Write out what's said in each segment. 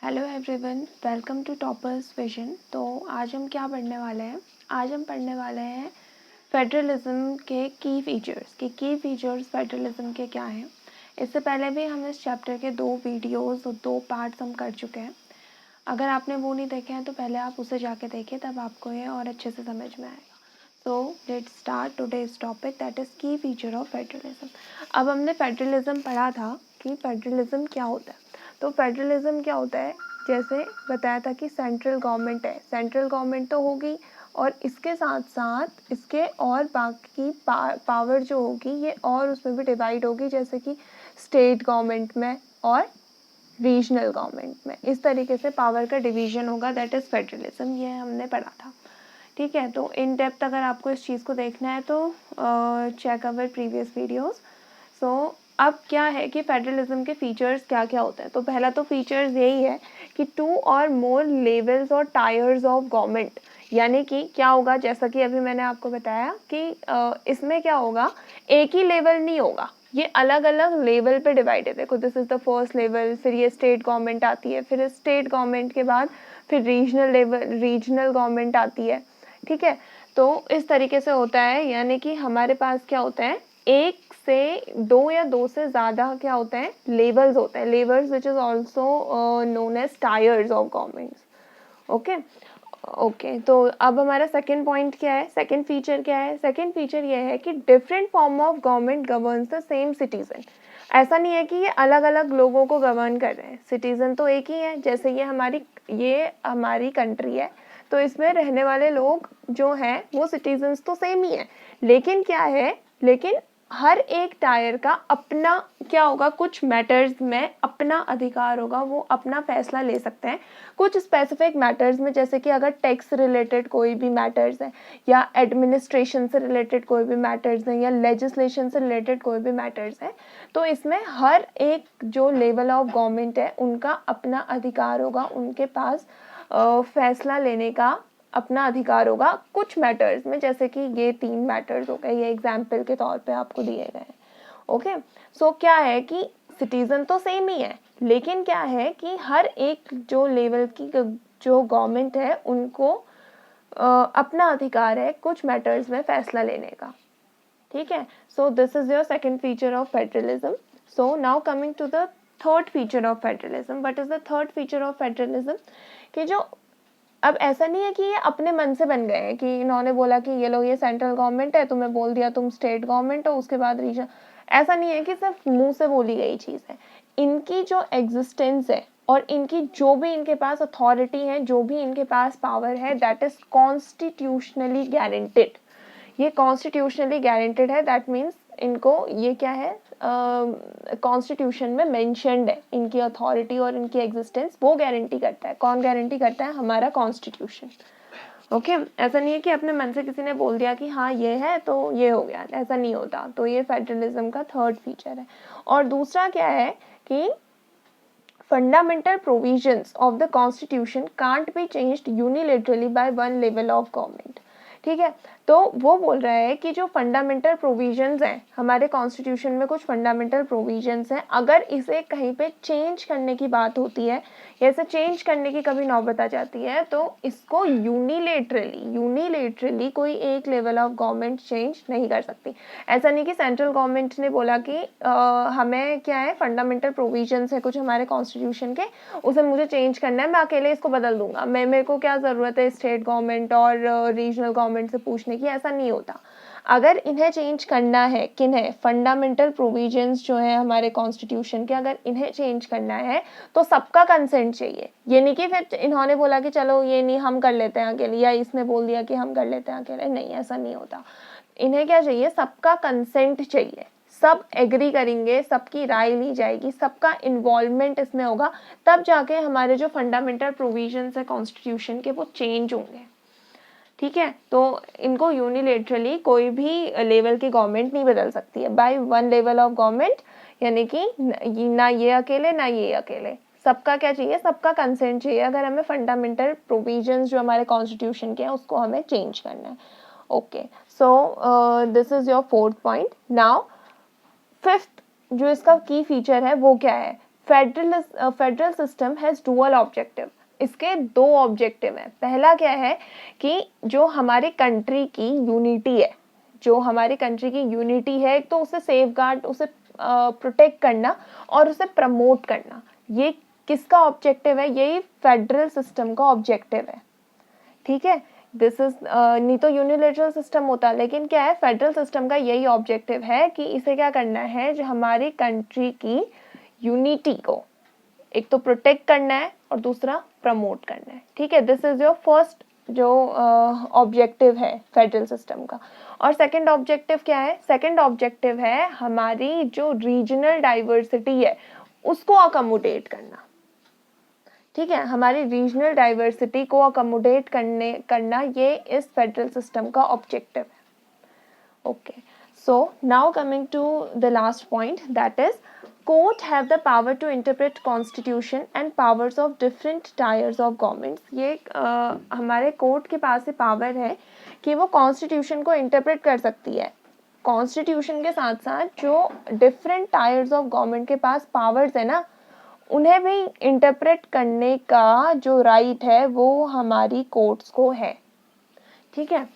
Hello everyone, welcome to Toppers Vision. तो आज हम क्या पढ़ने वाले हैं? आज हम पढ़ने वाले हैं फेडरलिज्म के की फीचर्स फेडरलिज्म के क्या हैं। इससे पहले भी हम इस चैप्टर के 2 वीडियोस और 2 पार्ट्स हम कर चुके हैं। अगर आपने वो नहीं देखे हैं तो पहले आप उसे जाके देखिए, तब आपको ये और अच्छे से समझ में आएगा। So let's start today's topic, that is की फीचर ऑफ फेडरलिज्म। अब हमने फेडरलिज्म पढ़ा था कि फेडरलिज्म क्या होता है। तो फेडरलिज्म क्या होता है, जैसे बताया था कि सेंट्रल गवर्नमेंट है, सेंट्रल गवर्नमेंट तो होगी और इसके साथ साथ इसके और बाकी पावर जो होगी ये और उसमें भी डिवाइड होगी, जैसे कि स्टेट गवर्नमेंट में और रीजनल गवर्नमेंट में। इस तरीके से पावर का डिवीजन होगा, दैट इज़ फेडरलिज्म। ये हमने पढ़ा था, ठीक है। तो इन डेप्थ अगर आपको इस चीज़ को देखना है तो चेक अवर प्रीवियस वीडियोस। सो अब क्या है कि फेडरलिज्म के फीचर्स क्या क्या होते हैं। तो पहला तो फीचर्स यही है कि 2 और मोर लेवल्स और टायर्स ऑफ गवर्नमेंट, यानी कि क्या होगा, जैसा कि अभी मैंने आपको बताया कि इसमें क्या होगा, एक ही लेवल नहीं होगा, ये अलग अलग लेवल पे डिवाइडेड है। देखो, this is the first level, फिर ये स्टेट गवर्नमेंट आती है, फिर स्टेट गवर्नमेंट के बाद फिर रीजनल गवर्नमेंट आती है, ठीक है। तो इस तरीके से होता है, यानी कि हमारे पास क्या होता है, एक से 2 या 2 से ज़्यादा क्या होते हैं, लेवल्स होते हैं, levels which is also known as tiers of governments. Okay, तो अब हमारा सेकेंड पॉइंट क्या है, सेकेंड फीचर क्या है? सेकेंड फीचर ये है कि different form of government governs the same citizen. ऐसा नहीं है कि ये अलग अलग लोगों को गवर्न कर रहे हैं, सिटीजन तो एक ही है। जैसे ये हमारी कंट्री है, तो इसमें रहने वाले लोग जो हैं वो सिटीजन्स तो सेम ही हैं, लेकिन क्या है, लेकिन हर एक टायर का अपना क्या होगा, कुछ मैटर्स में अपना अधिकार होगा, वो अपना फैसला ले सकते हैं कुछ स्पेसिफिक मैटर्स में। जैसे कि अगर टैक्स रिलेटेड कोई भी मैटर्स है, या एडमिनिस्ट्रेशन से रिलेटेड कोई भी मैटर्स हैं, या लेजिस्लेशन से रिलेटेड कोई भी मैटर्स हैं, तो इसमें हर एक जो लेवल ऑफ गवर्नमेंट है उनका अपना अधिकार होगा, उनके पास फैसला लेने का अपना अधिकार होगा कुछ मैटर्स में। जैसे कि ये 3 मैटर्स हो गए, ये एग्जाम्पल के तौर पे आपको दिए गए हैं। ओके, सो क्या है कि सिटीजन तो सेम ही है, लेकिन क्या है कि हर एक जो लेवल की जो गवर्नमेंट है उनको अपना अधिकार है कुछ मैटर्स में फैसला लेने का, ठीक है। So this is your second feature of federalism. So now coming to the third feature of federalism. What is the third feature of federalism? कि जो अब ऐसा नहीं है कि ये अपने मन से बन गए हैं, कि इन्होंने बोला कि ये लो, ये सेंट्रल गवर्नमेंट है, तुम्हें बोल दिया तुम स्टेट गवर्नमेंट हो, उसके बाद रीजन। ऐसा नहीं है कि सिर्फ मुंह से बोली गई चीज़ है। इनकी जो एग्जिस्टेंस है और इनकी जो भी इनके पास अथॉरिटी है, जो भी इनके पास पावर है, दैट इज कॉन्स्टिट्यूशनली गारंटेड। ये कॉन्स्टिट्यूशनली गारंटेड है, दैट मीन्स इनको ये क्या है, कॉन्स्टिट्यूशन में मेंशन्ड है इनकी अथॉरिटी और इनकी एग्जिस्टेंस, वो गारंटी करता है। कौन गारंटी करता है? हमारा कॉन्स्टिट्यूशन। ओके, ऐसा नहीं है कि अपने मन से किसी ने बोल दिया कि हाँ ये है तो ये हो गया, ऐसा नहीं होता। तो ये फेडरलिज्म का थर्ड फीचर है। और दूसरा क्या है कि fundamental provisions of the constitution can't be changed unilaterally by one level of government, ठीक है। तो वो बोल रहा है कि जो फंडामेंटल प्रोविजंस हैं हमारे कॉन्स्टिट्यूशन में, कुछ फंडामेंटल प्रोविजंस हैं, अगर इसे कहीं पे चेंज करने की बात होती है या इसे चेंज करने की कभी नौबत आ जाती है, तो इसको यूनिलेटरली कोई एक लेवल ऑफ गवर्नमेंट चेंज नहीं कर सकती। ऐसा नहीं कि सेंट्रल गवर्नमेंट ने बोला कि हमें क्या है, फंडामेंटल प्रोविजंस है कुछ हमारे कॉन्स्टिट्यूशन के, उसे मुझे चेंज करना है, मैं अकेले इसको बदल दूंगा, मेरे को क्या ज़रूरत है स्टेट गवर्नमेंट और रीजनल गवर्नमेंट से पूछने की। ऐसा नहीं होता। अगर इन्हें चेंज करना है, किन्हें, फंडामेंटल प्रोविजंस जो है हमारे कॉन्स्टिट्यूशन के, अगर इन्हें चेंज करना है तो सबका कंसेंट चाहिए। ये नहीं कि फिर इन्होंने बोला कि चलो ये नहीं, हम कर लेते हैं अकेले, या इसने बोल दिया कि हम कर लेते हैं अकेले, नहीं, ऐसा नहीं होता। इन्हें क्या चाहिए? सबका कंसेंट चाहिए, सब एग्री करेंगे, सबकी राय ली जाएगी, सबका इन्वॉल्वमेंट इसमें होगा, तब जाके हमारे जो फंडामेंटल प्रोविजंस है कॉन्स्टिट्यूशन के वो चेंज होंगे, ठीक है। तो इनको यूनिलेटरली कोई भी लेवल की गवर्नमेंट नहीं बदल सकती है by one level of government, यानी कि ना ये अकेले ना ये अकेले, सबका क्या चाहिए, सबका कंसेंट चाहिए अगर हमें फंडामेंटल प्रोविजंस जो हमारे कॉन्स्टिट्यूशन के हैं उसको हमें चेंज करना है। Okay, so this is your fourth point. Now fifth जो इसका की फीचर है वो क्या है? Federal system has dual objective. इसके दो ऑब्जेक्टिव हैं। पहला क्या है कि जो हमारे कंट्री की यूनिटी है, जो हमारी कंट्री की यूनिटी है, तो उसे सेफगार्ड, उसे प्रोटेक्ट करना और उसे प्रमोट करना, ये किसका ऑब्जेक्टिव है? यही फेडरल सिस्टम का ऑब्जेक्टिव है। ठीक है, दिस इज नहीं तो यूनिलेटरल सिस्टम होता, लेकिन क्या है, फेडरल सिस्टम का यही ऑब्जेक्टिव है कि इसे क्या करना है, जो हमारी कंट्री की यूनिटी को एक तो प्रोटेक्ट करना है और दूसरा प्रमोट करना है। ठीक है, दिस इज योर फर्स्ट जो ऑब्जेक्टिव है फेडरल सिस्टम का। और सेकंड ऑब्जेक्टिव क्या है? सेकंड ऑब्जेक्टिव है हमारी जो रीजनल डाइवर्सिटी है उसको अकोमोडेट करना। ठीक है, हमारी रीजनल डाइवर्सिटी को अकोमोडेट करना ये इस फेडरल सिस्टम का ऑब्जेक्टिव है। Okay, so now coming to the last point, that is court have the power to interpret constitution and powers of different tiers of governments. ये हमारे कोर्ट के पास ये पावर है कि वो कॉन्स्टिट्यूशन को इंटरप्रेट कर सकती है। कॉन्स्टिट्यूशन के साथ साथ जो डिफरेंट टायर्स ऑफ गवर्नमेंट के पास पावर्स है ना, उन्हें भी इंटरप्रेट करने का जो राइट है वो हमारी कोर्ट्स को है। ठीक है,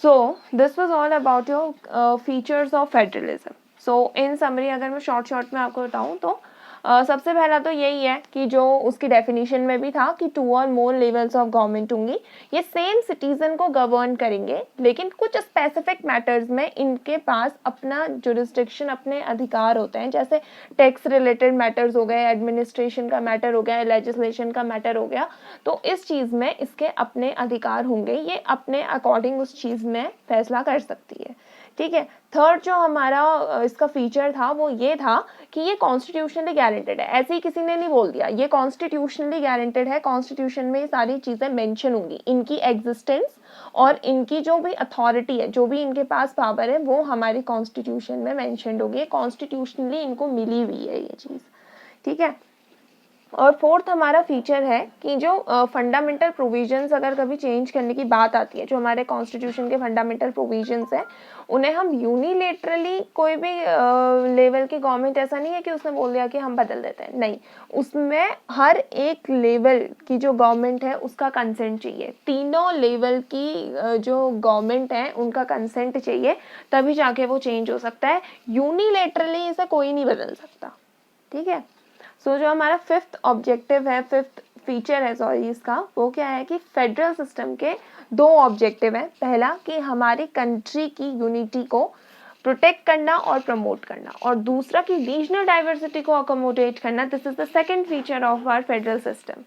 so this was all about your features of federalism. So in summary अगर मैं शॉर्ट में आपको बताऊं तो सबसे पहला तो यही है कि जो उसकी डेफिनेशन में भी था कि 2 और मोर लेवल्स ऑफ गवर्नमेंट होंगी, ये सेम सिटीजन को गवर्न करेंगे, लेकिन कुछ स्पेसिफिक मैटर्स में इनके पास अपना जुरिस्डिक्शन, अपने अधिकार होते हैं। जैसे टैक्स रिलेटेड मैटर्स हो गए, एडमिनिस्ट्रेशन का मैटर हो गया, लेजिस्लेशन का मैटर हो गया, तो इस चीज़ में इसके अपने अधिकार होंगे, ये अपने अकॉर्डिंग उस चीज़ में फैसला कर सकती है। ठीक है, थर्ड जो हमारा इसका फीचर था वो ये था कि ये कॉन्स्टिट्यूशनली गारंटेड है। ऐसे ही किसी ने नहीं बोल दिया, ये कॉन्स्टिट्यूशनली गारंटेड है। कॉन्स्टिट्यूशन में सारी चीज़ें मेंशन होंगी, इनकी एग्जिस्टेंस और इनकी जो भी अथॉरिटी है, जो भी इनके पास पावर है, वो हमारी कॉन्स्टिट्यूशन में मेंशनड होगी। कॉन्स्टिट्यूशनली इनको मिली हुई है ये चीज़। ठीक है, और फोर्थ हमारा फीचर है कि जो फंडामेंटल प्रोविजंस अगर कभी चेंज करने की बात आती है, जो हमारे कॉन्स्टिट्यूशन के फंडामेंटल प्रोविजंस हैं, उन्हें हम यूनिलेटरली, कोई भी लेवल की गवर्नमेंट ऐसा नहीं है कि उसने बोल दिया कि हम बदल देते हैं, नहीं, उसमें हर एक लेवल की जो गवर्नमेंट है उसका कंसेंट चाहिए। तीनों लेवल की जो गवर्नमेंट है उनका कंसेंट चाहिए, तभी जाके वो चेंज हो सकता है। यूनिलेटरली इसे कोई नहीं बदल सकता। ठीक है, सो जो हमारा फिफ्थ ऑब्जेक्टिव है, फिफ्थ फीचर है सॉरी इसका, वो क्या है कि फेडरल सिस्टम के दो ऑब्जेक्टिव हैं। पहला कि हमारी कंट्री की यूनिटी को प्रोटेक्ट करना और प्रमोट करना, और दूसरा कि रीजनल डाइवर्सिटी को अकोमोडेट करना। This is the second feature of our federal system.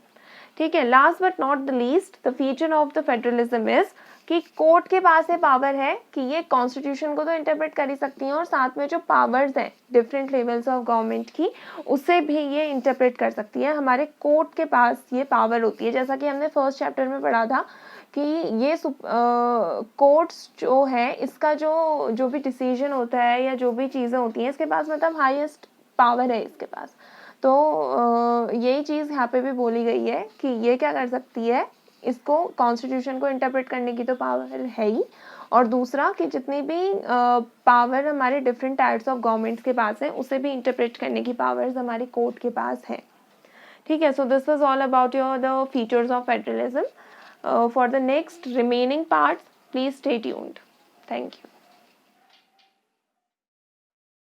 ठीक है, last but not the least, the feature of the federalism is कि कोर्ट के पास ये पावर है कि ये कॉन्स्टिट्यूशन को तो इंटरप्रेट कर ही सकती हैं, और साथ में जो पावर्स हैं डिफरेंट लेवल्स ऑफ गवर्नमेंट की, उसे भी ये इंटरप्रेट कर सकती है। हमारे कोर्ट के पास ये पावर होती है, जैसा कि हमने फर्स्ट चैप्टर में पढ़ा था कि ये कोर्ट्स जो है, इसका जो भी डिसीजन होता है या जो भी चीज़ें होती हैं, इसके पास मतलब हाईएस्ट पावर है इसके पास। तो यही चीज़ यहाँ पे भी बोली गई है कि ये क्या कर सकती है, इसको कॉन्स्टिट्यूशन को इंटरप्रेट करने की तो पावर है ही, और दूसरा कि जितनी भी पावर हमारे डिफरेंट टाइप्स ऑफ गवर्नमेंट्स के पास है, उसे भी इंटरप्रेट करने की पावर्स हमारी कोर्ट के पास है। ठीक है, so this was all about your the features of federalism. For the next remaining parts, please stay tuned. Thank you.